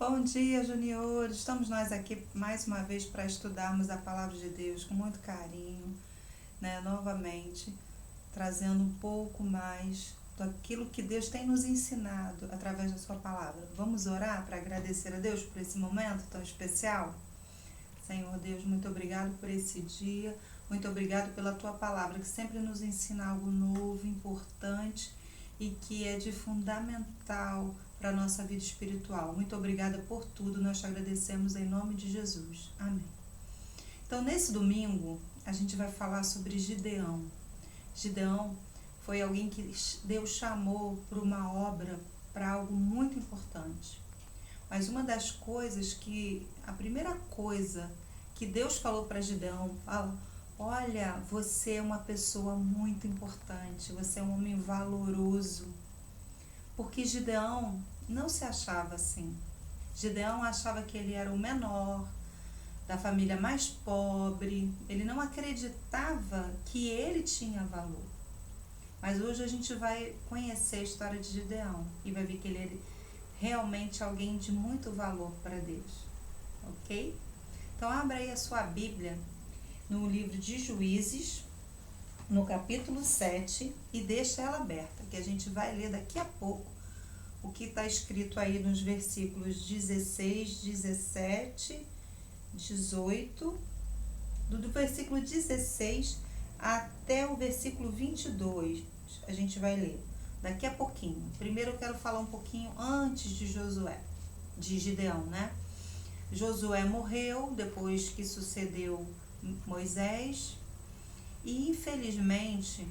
Bom dia, Junior. Estamos nós aqui mais uma vez para estudarmos a palavra de Deus com muito carinho, né? Novamente, trazendo um pouco mais daquilo que Deus tem nos ensinado através da sua palavra. Vamos orar para agradecer a Deus por esse momento tão especial? Senhor Deus, muito obrigado por esse dia, muito obrigado pela tua palavra que sempre nos ensina algo novo, importante e que é de fundamental para a nossa vida espiritual. Muito obrigada por tudo, nós te agradecemos em nome de Jesus. Amém. Então, nesse domingo, a gente vai falar sobre Gideão. Gideão foi alguém que Deus chamou para uma obra, para algo muito importante. Mas uma das coisas a primeira coisa que Deus falou para Gideão, olha, você é uma pessoa muito importante, você é um homem valoroso. Porque Gideão não se achava assim. Gideão achava que ele era o menor, da família mais pobre, ele não acreditava que ele tinha valor. Mas hoje a gente vai conhecer a história de Gideão e vai ver que ele é realmente alguém de muito valor para Deus, ok? Então abra aí a sua Bíblia no livro de Juízes, no capítulo 7, e deixa ela aberta, que a gente vai ler daqui a pouco o que está escrito aí nos versículos 16, 17, 18, do versículo 16 até o versículo 22, a gente vai ler daqui a pouquinho. Primeiro eu quero falar um pouquinho antes de Gideão, né? Josué morreu depois que sucedeu Moisés e, infelizmente,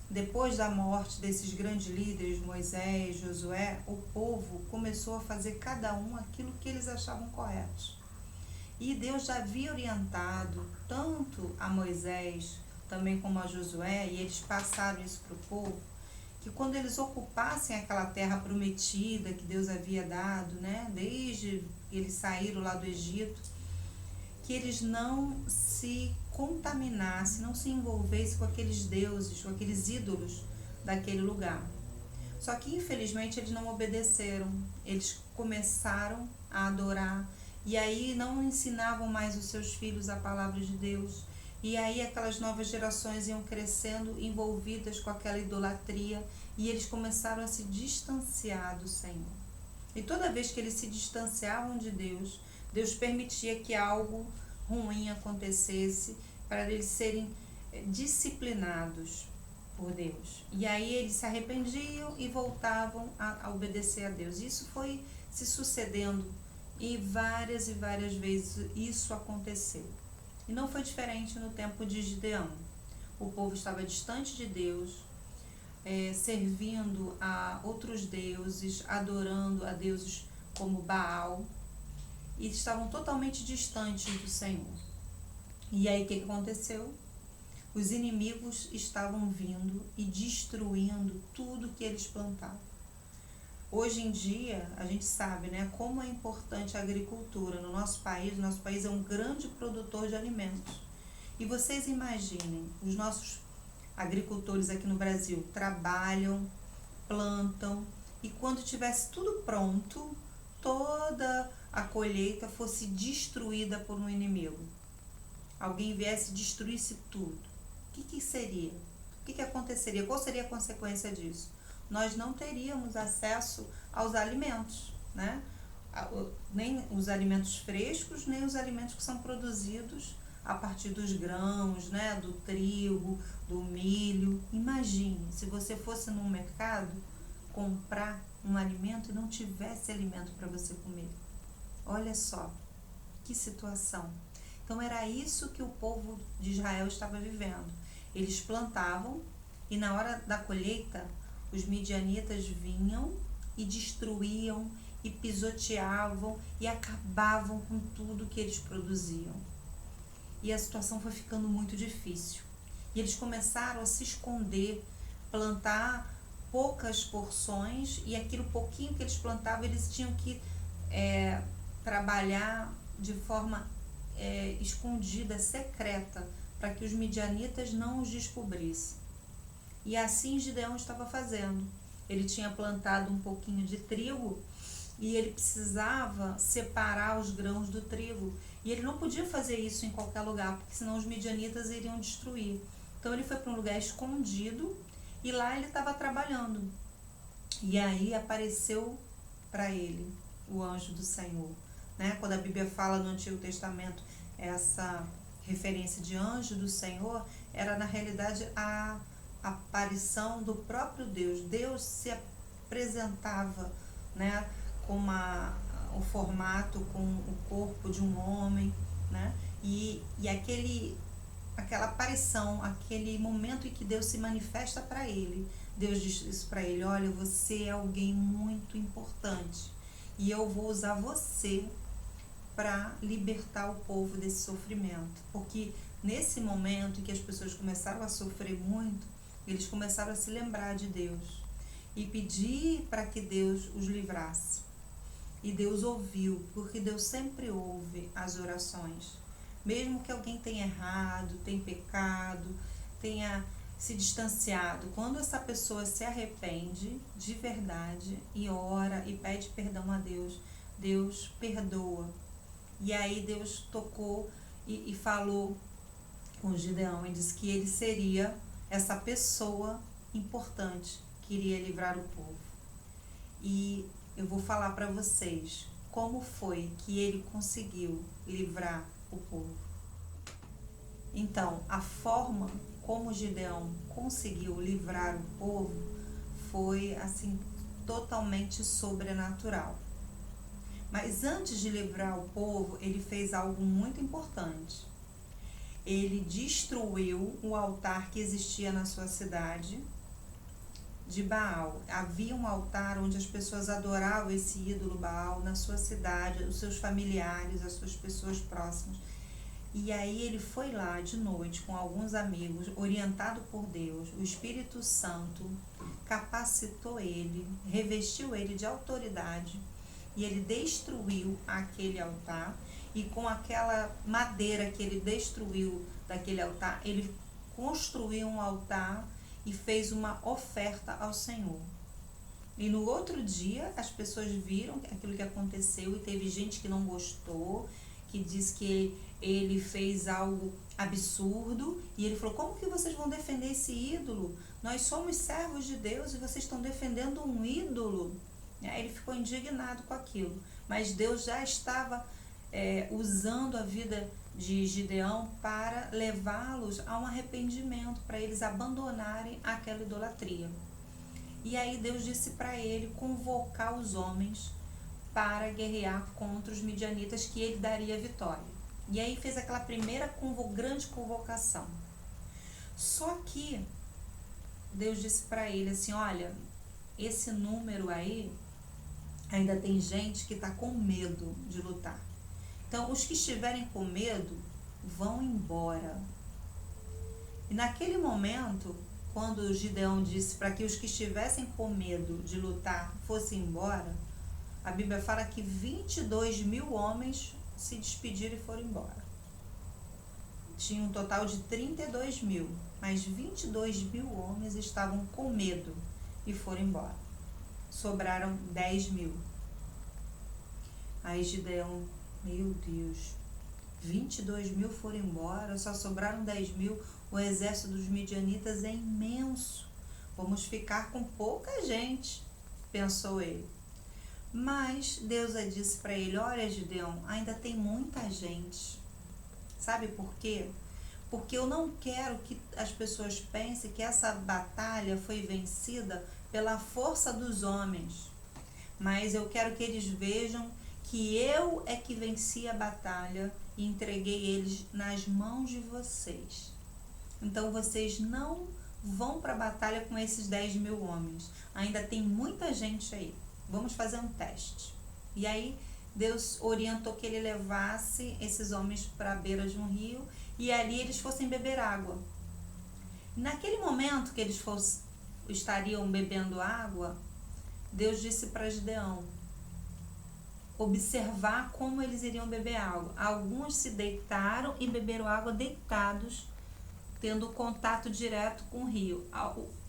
depois da morte desses grandes líderes, Moisés, Josué, o povo começou a fazer cada um aquilo que eles achavam correto. E Deus já havia orientado tanto a Moisés, também como a Josué, e eles passaram isso para o povo, que quando eles ocupassem aquela terra prometida que Deus havia dado, né, desde que eles saíram lá do Egito, que eles não se contaminassem, não se envolvessem com aqueles deuses, com aqueles ídolos daquele lugar. Só que infelizmente eles não obedeceram, eles começaram a adorar, e aí não ensinavam mais os seus filhos a palavra de Deus. E aí aquelas novas gerações iam crescendo envolvidas com aquela idolatria e eles começaram a se distanciar do Senhor. E toda vez que eles se distanciavam de Deus, Deus permitia que algo ruim acontecesse para eles serem disciplinados por Deus. E aí eles se arrependiam e voltavam a obedecer a Deus. Isso foi se sucedendo e várias vezes isso aconteceu. E não foi diferente no tempo de Gideão. O povo estava distante de Deus, servindo a outros deuses, adorando a deuses como Baal, e estavam totalmente distantes do Senhor. E aí o que aconteceu? Os inimigos estavam vindo e destruindo tudo que eles plantavam. Hoje em dia, a gente sabe, né, como é importante a agricultura no nosso país. O nosso país é um grande produtor de alimentos. E vocês imaginem, os nossos agricultores aqui no Brasil trabalham, plantam, e quando tivesse tudo pronto, toda a colheita fosse destruída por um inimigo. Alguém viesse e destruísse tudo. O que seria? O que aconteceria? Qual seria a consequência disso? Nós não teríamos acesso aos alimentos, né? Nem os alimentos frescos, nem os alimentos que são produzidos a partir dos grãos, né? Do trigo, do milho. Imagine, se você fosse num mercado comprar um alimento e não tivesse alimento para você comer. Olha só, que situação. Então era isso que o povo de Israel estava vivendo. Eles plantavam e na hora da colheita, os midianitas vinham e destruíam e pisoteavam e acabavam com tudo que eles produziam. E a situação foi ficando muito difícil. E eles começaram a se esconder, plantar poucas porções, e aquilo pouquinho que eles plantavam, eles tinham que trabalhar de forma escondida, secreta, para que os midianitas não os descobrissem. E assim Gideão estava fazendo. Ele tinha plantado um pouquinho de trigo e ele precisava separar os grãos do trigo. E ele não podia fazer isso em qualquer lugar, porque senão os midianitas iriam destruir. Então ele foi para um lugar escondido e lá ele estava trabalhando. E aí apareceu para ele o anjo do Senhor. Né? Quando a Bíblia fala no Antigo Testamento essa referência de anjo do Senhor, era na realidade a aparição do próprio Deus. Deus se apresentava, né, com o formato, com o corpo de um homem, né? E aquela aparição, aquele momento em que Deus se manifesta para ele, Deus diz isso para ele: olha, você é alguém muito importante e eu vou usar você para libertar o povo desse sofrimento. Porque nesse momento em que as pessoas começaram a sofrer muito, eles começaram a se lembrar de Deus e pedir para que Deus os livrasse. E Deus ouviu, porque Deus sempre ouve as orações. Mesmo que alguém tenha errado, tenha pecado, tenha se distanciado, quando essa pessoa se arrepende de verdade e ora e pede perdão a Deus, Deus perdoa. E aí Deus tocou e falou com Gideão e disse que ele seria essa pessoa importante que iria livrar o povo. E eu vou falar para vocês como foi que ele conseguiu livrar o povo. Então, a forma como Gideão conseguiu livrar o povo foi assim totalmente sobrenatural. Mas antes de livrar o povo, ele fez algo muito importante. Ele destruiu o altar que existia na sua cidade de Baal. Havia um altar onde as pessoas adoravam esse ídolo Baal na sua cidade, os seus familiares, as suas pessoas próximas. E aí ele foi lá de noite com alguns amigos, orientado por Deus. O Espírito Santo capacitou ele, revestiu ele de autoridade, e ele destruiu aquele altar. E com aquela madeira que ele destruiu daquele altar, ele construiu um altar e fez uma oferta ao Senhor. E no outro dia as pessoas viram aquilo que aconteceu e teve gente que não gostou, que disse que ele fez algo absurdo. E ele falou: como que vocês vão defender esse ídolo? Nós somos servos de Deus e vocês estão defendendo um ídolo. Ele ficou indignado com aquilo. Mas Deus já estava usando a vida de Gideão para levá-los a um arrependimento, para eles abandonarem aquela idolatria. E aí Deus disse para ele convocar os homens para guerrear contra os midianitas, que ele daria vitória. E aí fez aquela primeira grande convocação. Só que Deus disse para ele assim: olha, esse número aí, ainda tem gente que está com medo de lutar. Então, os que estiverem com medo, vão embora. E naquele momento, quando Gideão disse para que os que estivessem com medo de lutar fossem embora, a Bíblia fala que 22.000 homens se despediram e foram embora. Tinha um total de 32.000, mas 22.000 homens estavam com medo e foram embora. Sobraram 10.000. Aí Gideão: meu Deus, 22.000 foram embora, só sobraram 10.000. O exército dos midianitas é imenso. Vamos ficar com pouca gente, pensou ele. Mas Deus disse para ele: olha, Gideão, ainda tem muita gente. Sabe por quê? Porque eu não quero que as pessoas pensem que essa batalha foi vencida pela força dos homens, mas eu quero que eles vejam que eu é que venci a batalha e entreguei eles nas mãos de vocês. Então vocês não vão para a batalha com esses 10.000 homens. Ainda tem muita gente aí. Vamos fazer um teste. E aí Deus orientou que ele levasse esses homens para a beira de um rio e ali eles fossem beber água. Naquele momento que eles estariam bebendo água, Deus disse para Gideão observar como eles iriam beber água. Alguns se deitaram e beberam água deitados tendo contato direto com o rio.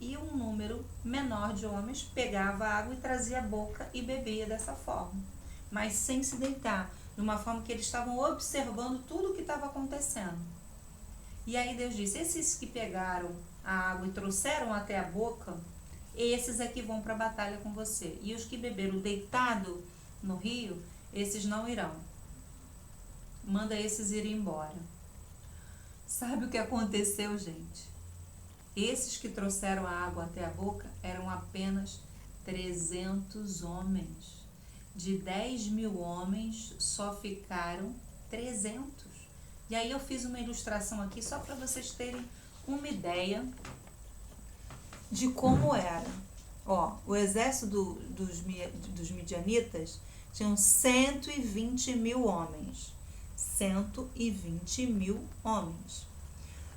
E um número menor de homens pegava a água e trazia a boca e bebia dessa forma, mas sem se deitar, de uma forma que eles estavam observando tudo o que estava acontecendo. E aí Deus disse: esses que pegaram a água e trouxeram até a boca, esses é que vão para a batalha com você. E os que beberam deitado no rio, esses não irão. Manda esses irem embora. Sabe o que aconteceu, gente? Esses que trouxeram a água até a boca eram apenas 300 homens. De 10.000 homens, só ficaram 300. E aí eu fiz uma ilustração aqui só para vocês terem uma ideia de como era. Ó, o exército dos midianitas tinham 120.000 homens. 120.000 homens.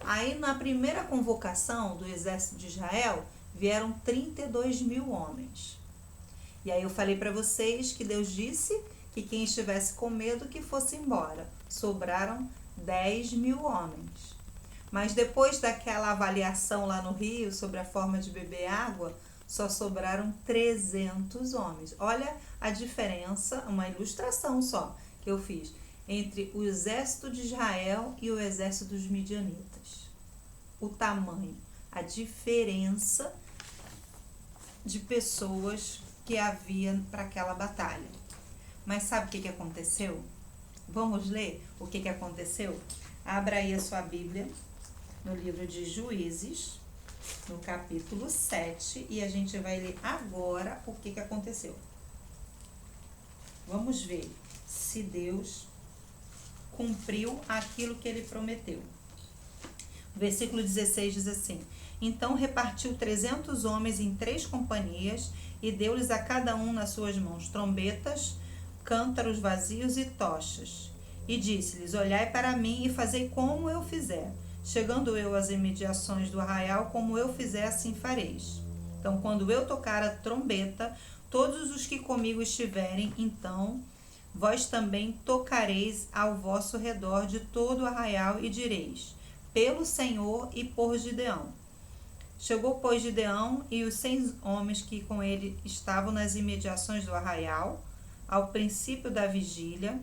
Aí na primeira convocação do exército de Israel, vieram 32.000 homens. E aí eu falei para vocês que Deus disse que quem estivesse com medo que fosse embora. Sobraram 10.000 homens. Mas depois daquela avaliação lá no Rio sobre a forma de beber água, só sobraram 300 homens. Olha a diferença, uma ilustração só que eu fiz, entre o exército de Israel e o exército dos midianitas. O tamanho, a diferença de pessoas que havia para aquela batalha. Mas sabe o que aconteceu? Vamos ler o que aconteceu? Abra aí a sua Bíblia no livro de Juízes, no capítulo 7, e a gente vai ler agora o que aconteceu. Vamos ver se Deus cumpriu aquilo que ele prometeu. O versículo 16 diz assim: então repartiu 300 homens em 3 companhias e deu-lhes a cada um nas suas mãos trombetas, cântaros vazios e tochas. E disse-lhes: olhai para mim e fazei como eu fizer. Chegando eu às imediações do arraial, como eu fizer, assim fareis. Então, quando eu tocar a trombeta, todos os que comigo estiverem, então vós também tocareis ao vosso redor de todo o arraial e direis: pelo Senhor e por Gideão. Chegou, pois, Gideão e os 100 homens que com ele estavam nas imediações do arraial, ao princípio da vigília,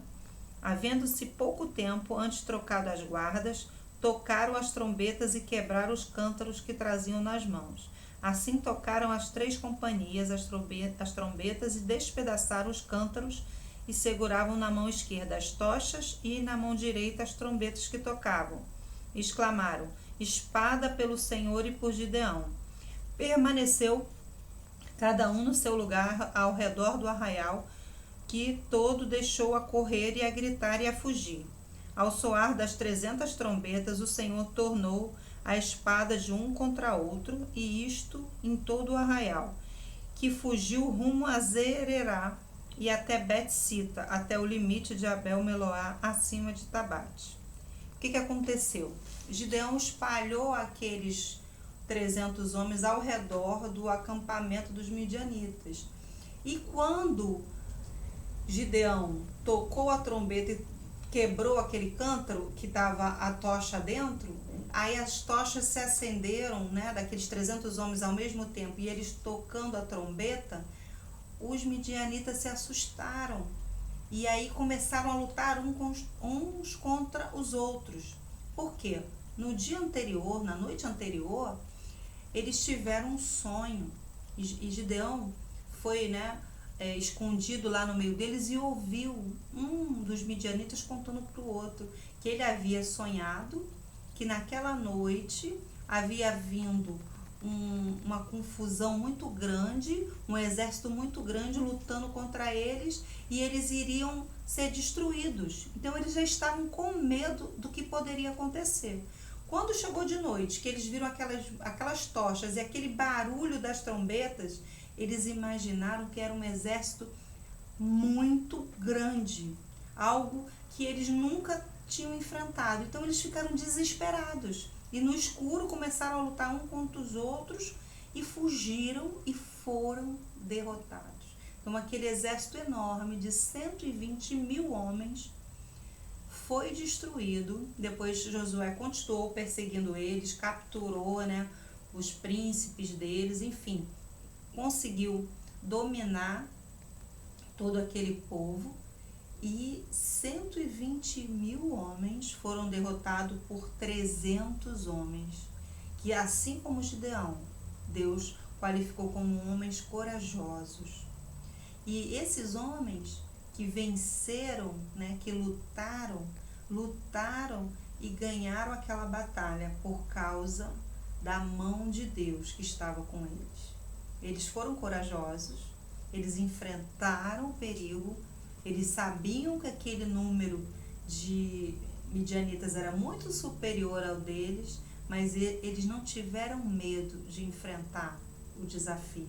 havendo-se pouco tempo antes trocado as guardas, tocaram as trombetas e quebraram os cântaros que traziam nas mãos. Assim tocaram as 3 companhias as trombetas e despedaçaram os cântaros e seguravam na mão esquerda as tochas e na mão direita as trombetas que tocavam. Exclamaram: espada pelo Senhor e por Gideão. Permaneceu cada um no seu lugar ao redor do arraial, que todo deixou a correr e a gritar e a fugir. Ao soar das 300 trombetas, o Senhor tornou a espada de um contra outro, e isto em todo o arraial, que fugiu rumo a Zererá e até Bet-sita, até o limite de Abel-Meloá, acima de Tabate. O que aconteceu? Gideão espalhou aqueles 300 homens ao redor do acampamento dos midianitas. E quando Gideão tocou a trombeta e quebrou aquele cântaro que estava a tocha dentro, aí as tochas se acenderam, né, daqueles 300 homens ao mesmo tempo, e eles tocando a trombeta, os midianitas se assustaram. E aí começaram a lutar uns contra os outros. Por quê? No dia anterior, na noite anterior, eles tiveram um sonho. E Gideão foi, escondido lá no meio deles e ouviu um dos midianitas contando para o outro que ele havia sonhado que naquela noite havia vindo uma confusão muito grande, um exército muito grande lutando contra eles, e eles iriam ser destruídos. Então eles já estavam com medo do que poderia acontecer. Quando chegou de noite, que eles viram aquelas tochas e aquele barulho das trombetas, eles imaginaram que era um exército muito grande, algo que eles nunca tinham enfrentado. Então eles ficaram desesperados e no escuro começaram a lutar um contra os outros e fugiram e foram derrotados. Então aquele exército enorme de 120.000 homens foi destruído. Depois Josué continuou perseguindo eles, capturou, né, os príncipes deles, enfim, conseguiu dominar todo aquele povo, e 120.000 homens foram derrotados por 300 homens, que assim como Gideão, Deus qualificou como homens corajosos. E esses homens que venceram, né, que lutaram e ganharam aquela batalha por causa da mão de Deus que estava com eles. Eles foram corajosos, eles enfrentaram o perigo, eles sabiam que aquele número de midianitas era muito superior ao deles, mas eles não tiveram medo de enfrentar o desafio.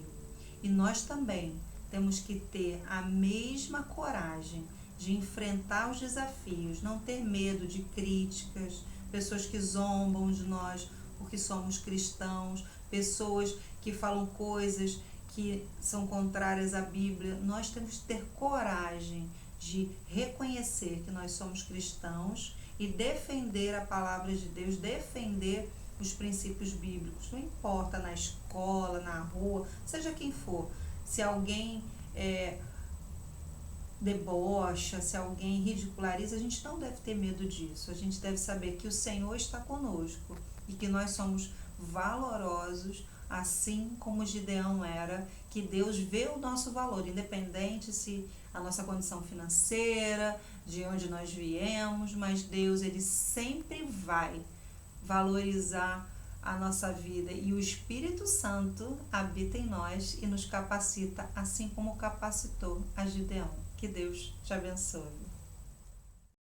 E nós também temos que ter a mesma coragem de enfrentar os desafios, não ter medo de críticas, pessoas que zombam de nós porque somos cristãos, pessoas que falam coisas que são contrárias à Bíblia. Nós temos que ter coragem de reconhecer que nós somos cristãos e defender a palavra de Deus, defender os princípios bíblicos. Não importa, na escola, na rua, seja quem for. Se alguém debocha, se alguém ridiculariza, a gente não deve ter medo disso. A gente deve saber que o Senhor está conosco e que nós somos valorosos, assim como Gideão era, que Deus vê o nosso valor, independente se a nossa condição financeira, de onde nós viemos, mas Deus, ele sempre vai valorizar a nossa vida, e o Espírito Santo habita em nós e nos capacita, assim como capacitou a Gideão. Que Deus te abençoe.